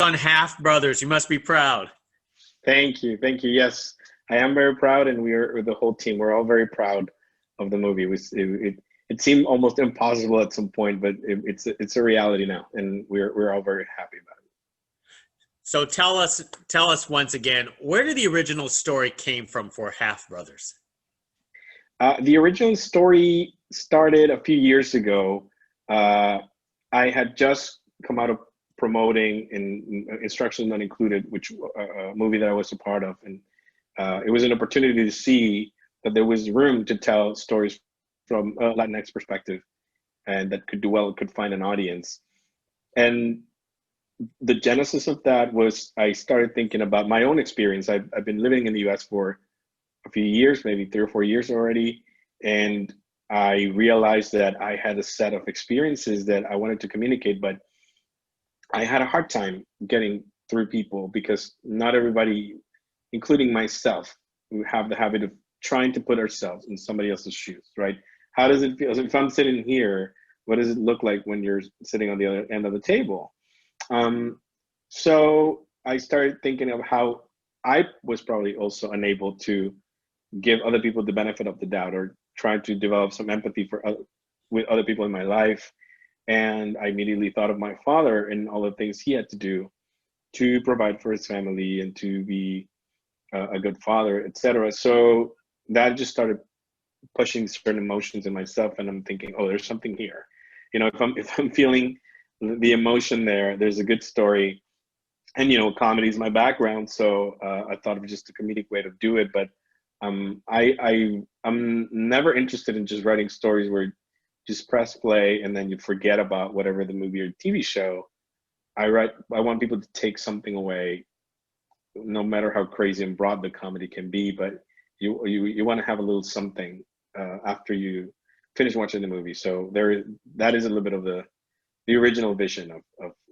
On Half Brothers. You must be proud. Thank you, thank you. Yes, I am very proud, and we are the whole team. We're all very proud of the movie. It seemed almost impossible at some point, but it's a reality now, and we're all very happy about it. So tell us once again, where did the original story came from for Half Brothers? The original story started a few years ago. Uh, I had just come out of promoting in Instructions Not Included, which a movie that I was a part of, and it was an opportunity to see that there was room to tell stories from a Latinx perspective, and that could do well, could find an audience. And the genesis of that was I started thinking about my own experience. I've been living in the U.S. for a few years, maybe 3 or 4 years already, and I realized that I had a set of experiences that I wanted to communicate, but I had a hard time getting through people because not everybody, including myself, who have the habit of trying to put ourselves in somebody else's shoes, right? How does it feel? So if I'm sitting here, what does it look like when you're sitting on the other end of the table? Um, so I started thinking of how I was probably also unable to give other people the benefit of the doubt, or try to develop some empathy with other people in my life. And I immediately thought of my father and all the things he had to do to provide for his family and to be a good father, etc. So that just started pushing certain emotions in myself, and I'm thinking, oh, there's something here. If I'm feeling the emotion there, there's a good story. And comedy is my background, so I thought of just a comedic way to do it. But I'm never interested in just writing stories where you just press play and then you forget about whatever the movie or TV show. I want people to take something away, no matter how crazy and broad the comedy can be. But you want to have a little something after you finish watching the movie. So that is a little bit of the original vision of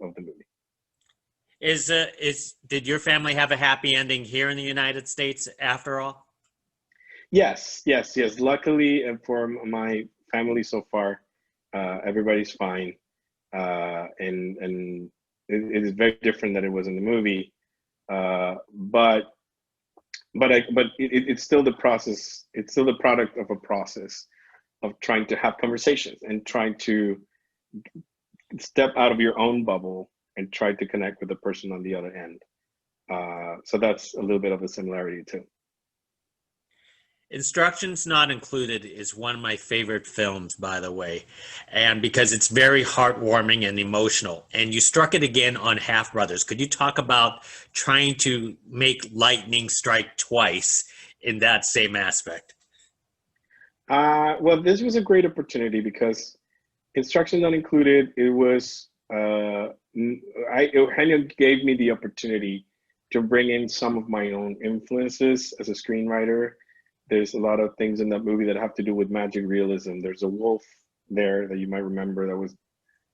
the movie. Did your family have a happy ending here in the United States after all? Yes, yes, yes. Luckily, for my family so far, everybody's fine, and it is very different than it was in the movie. But it's still the process. It's still the product of a process of trying to have conversations and trying to step out of your own bubble and try to connect with the person on the other end. So that's a little bit of a similarity too. Instructions Not Included is one of my favorite films, by the way, and because it's very heartwarming and emotional. And you struck it again on Half Brothers. Could you talk about trying to make lightning strike twice in that same aspect? Well, this was a great opportunity because Instructions Not Included, it was, Eugenio gave me the opportunity to bring in some of my own influences as a screenwriter. There's a lot of things in that movie that have to do with magic realism. There's a wolf there that you might remember that was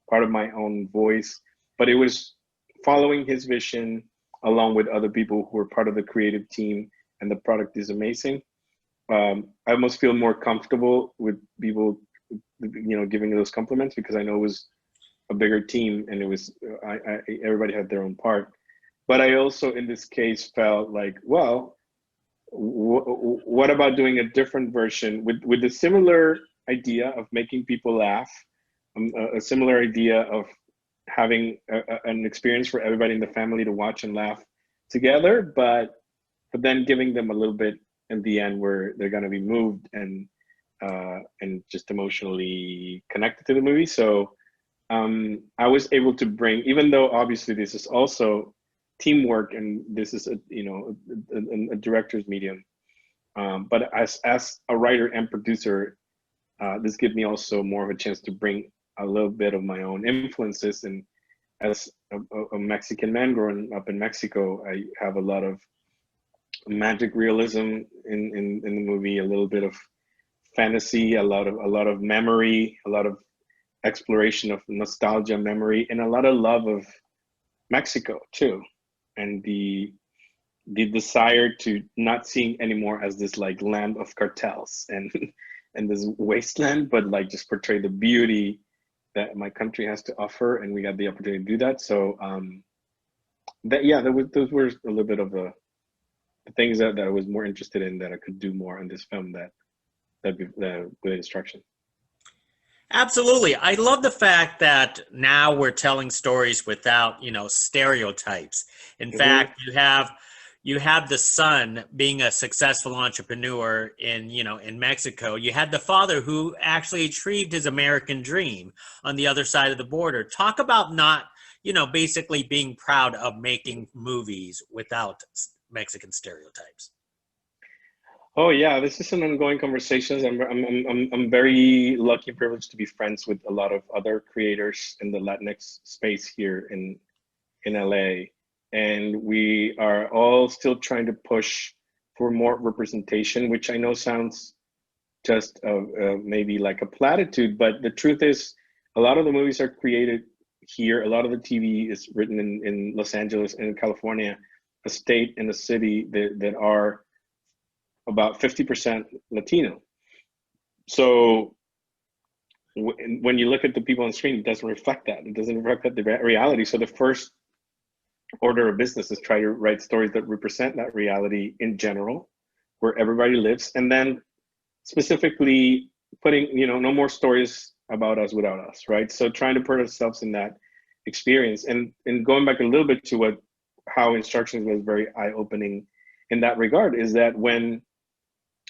part of my own voice, but it was following his vision along with other people who were part of the creative team, and the product is amazing. I almost feel more comfortable with people, giving those compliments because I know it was a bigger team and it was everybody had their own part. But I also, in this case, felt like, well, what about doing a different version with a similar idea of making people laugh, a similar idea of having an experience for everybody in the family to watch and laugh together, but then giving them a little bit in the end where they're going to be moved and just emotionally connected to the movie. So I was able to bring, even though obviously this is also teamwork and this is a director's medium, but as a writer and producer, this gives me also more of a chance to bring a little bit of my own influences. And as a Mexican man growing up in Mexico, I have a lot of magic realism in the movie, a little bit of fantasy, a lot of memory, a lot of exploration of nostalgia, memory, and a lot of love of Mexico too, and the desire to not seeing anymore as this like land of cartels and and this wasteland, but like just portray the beauty that my country has to offer, and we got the opportunity to do that. So that yeah, those were a little bit of the things that I was more interested in that I could do more in this film with instruction. Absolutely. I love the fact that now we're telling stories without, stereotypes. In Hmm. fact, you have the son being a successful entrepreneur in Mexico. You had the father who actually achieved his American dream on the other side of the border. Talk about not, basically being proud of making movies without Mexican stereotypes. Oh yeah, this is an ongoing conversation. I'm very lucky and privileged to be friends with a lot of other creators in the Latinx space here in LA, and we are all still trying to push for more representation, which I know sounds just maybe like a platitude, but the truth is, a lot of the movies are created here. A lot of the TV is written in Los Angeles and in California, a state and a city that are about 50% Latino. So when you look at the people on screen, it doesn't reflect that. It doesn't reflect the reality. So the first order of business is try to write stories that represent that reality in general, where everybody lives, and then specifically putting, no more stories about us without us, right? So trying to put ourselves in that experience, and going back a little bit to how instructions was very eye-opening in that regard, is that when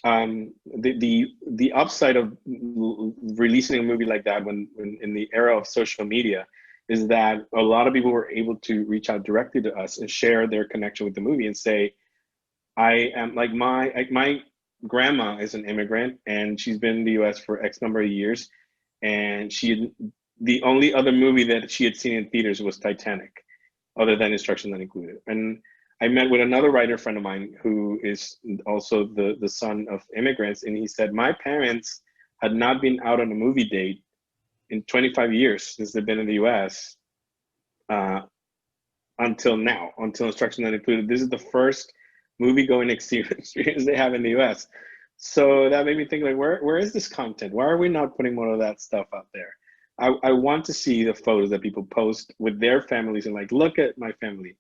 the upside of releasing a movie like that when in the era of social media is that a lot of people were able to reach out directly to us and share their connection with the movie and say, I am my grandma is an immigrant and she's been in the US for X number of years, and the only other movie that she had seen in theaters was Titanic, other than Instruction Not Included. And I met with another writer friend of mine who is also the son of immigrants, and he said, my parents had not been out on a movie date in 25 years since they've been in the US, uh, until now, until Instruction Not Included. This is the first movie going experience they have in the US. So that made me think, like, where is this content? Why are we not putting more of that stuff out there? I want to see the photos that people post with their families and like, look at my family.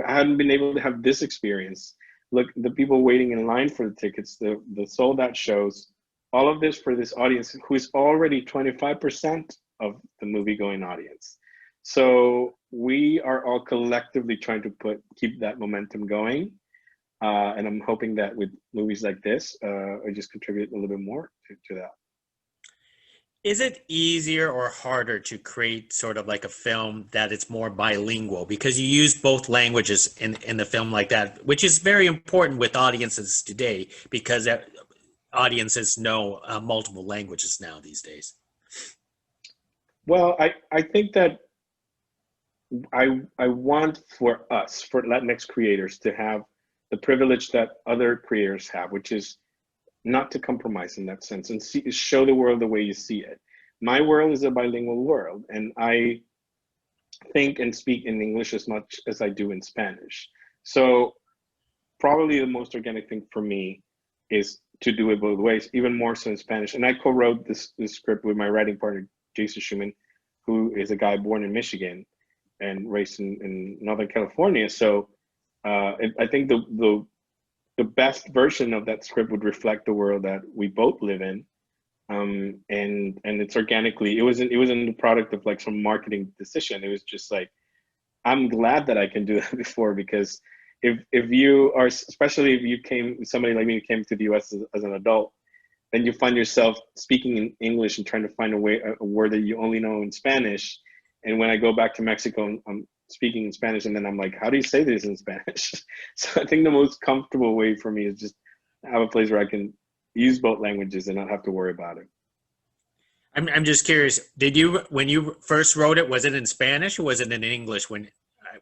I hadn't been able to have this experience. Look, the people waiting in line for the tickets, the sold out shows, all of this for this audience who is already 25% of the movie going audience. So we are all collectively trying to keep that momentum going, and I'm hoping that with movies like this, I just contribute a little bit more to that. Is it easier or harder to create sort of like a film that it's more bilingual because you use both languages in the film like that, which is very important with audiences today because audiences know multiple languages now these days? Well, I think that I want for us, for Latinx creators, to have the privilege that other creators have, which is not to compromise in that sense and show the world the way you see it. My world is a bilingual world, and I think and speak in English as much as I do in Spanish. So probably the most organic thing for me is to do it both ways, even more so in Spanish. And I co-wrote this script with my writing partner, Jason Schumann, who is a guy born in Michigan and raised in Northern California. So I think the best version of that script would reflect the world that we both live in. And it's organically, it wasn't the product of like some marketing decision. It was just like, I'm glad that I can do that before, because if you are, especially if you somebody like me came to the US as an adult, then you find yourself speaking in English and trying to find a word that you only know in Spanish. And when I go back to Mexico, I'm speaking in Spanish, and then I'm like, how do you say this in Spanish? So I think the most comfortable way for me is just have a place where I can use both languages and not have to worry about it. I'm just curious. When you first wrote it, was it in Spanish or was it in English?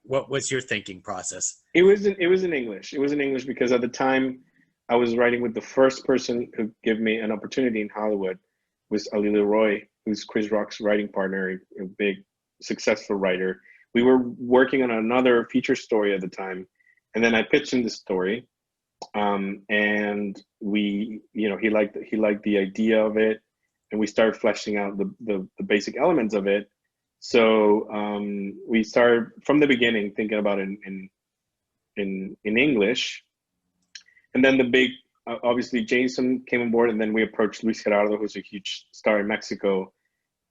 What was your thinking process? It was in English. It was in English because at the time I was writing with the first person who gave me an opportunity in Hollywood was Ali Leroy, who's Chris Rock's writing partner, a big successful writer. We were working on another feature story at the time, and then I pitched him the story, and he liked the idea of it, and we started fleshing out the basic elements of it. So we started from the beginning thinking about it in English, and then the big obviously Jason came on board, and then we approached Luis Gerardo, who's a huge star in Mexico,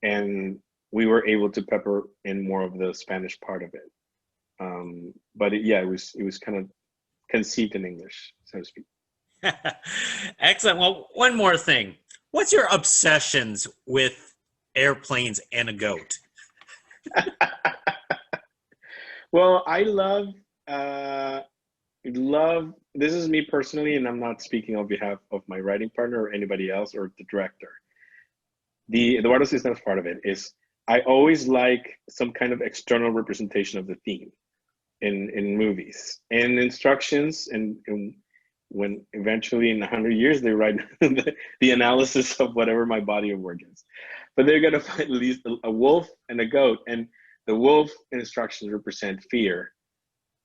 and we were able to pepper in more of the Spanish part of it. But yeah, it was kind of conceived in English, so to speak. Excellent. Well, one more thing. What's your obsessions with airplanes and a goat? Well, I love this is me personally, and I'm not speaking on behalf of my writing partner or anybody else or the director. The Eduardo Cisneros part of it is I always like some kind of external representation of the theme in movies and instructions, and when eventually in 100 years they write the analysis of whatever my body of work is, but they're going to find at least a wolf and a goat, and the wolf instructions represent fear,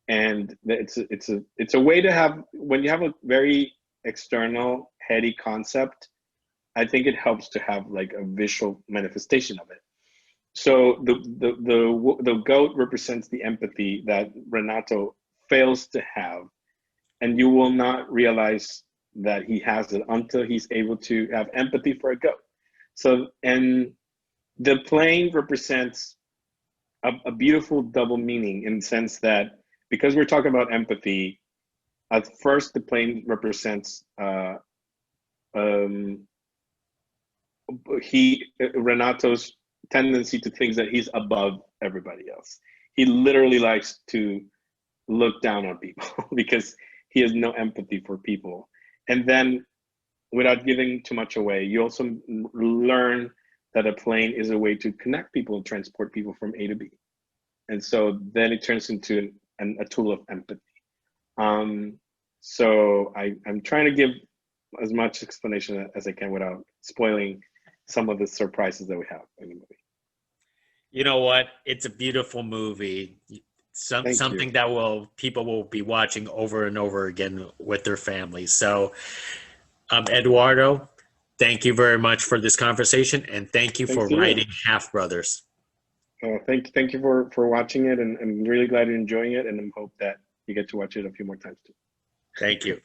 and it's a way to have when you have a very external heady concept. I think it helps to have like a visual manifestation of it. So the goat represents the empathy that Renato fails to have, and you will not realize that he has it until he's able to have empathy for a goat. So, and the plane represents a beautiful double meaning in the sense that because we're talking about empathy, at first the plane represents um, Renato's tendency to think that he's above everybody else. He literally likes to look down on people because he has no empathy for people. And then, without giving too much away, you also learn that a plane is a way to connect people and transport people from A to B. And so then it turns into a tool of empathy. Um, so I'm trying to give as much explanation as I can without spoiling some of the surprises that we have in the movie. You know what? It's a beautiful movie. Thank you. Something that will people will be watching over and over again with their families. So, Eduardo, thank you very much for this conversation, and thank you Thanks for to you. writing Half Brothers. Thank you for watching it, and I'm really glad you're enjoying it, and I hope that you get to watch it a few more times too. Thank you.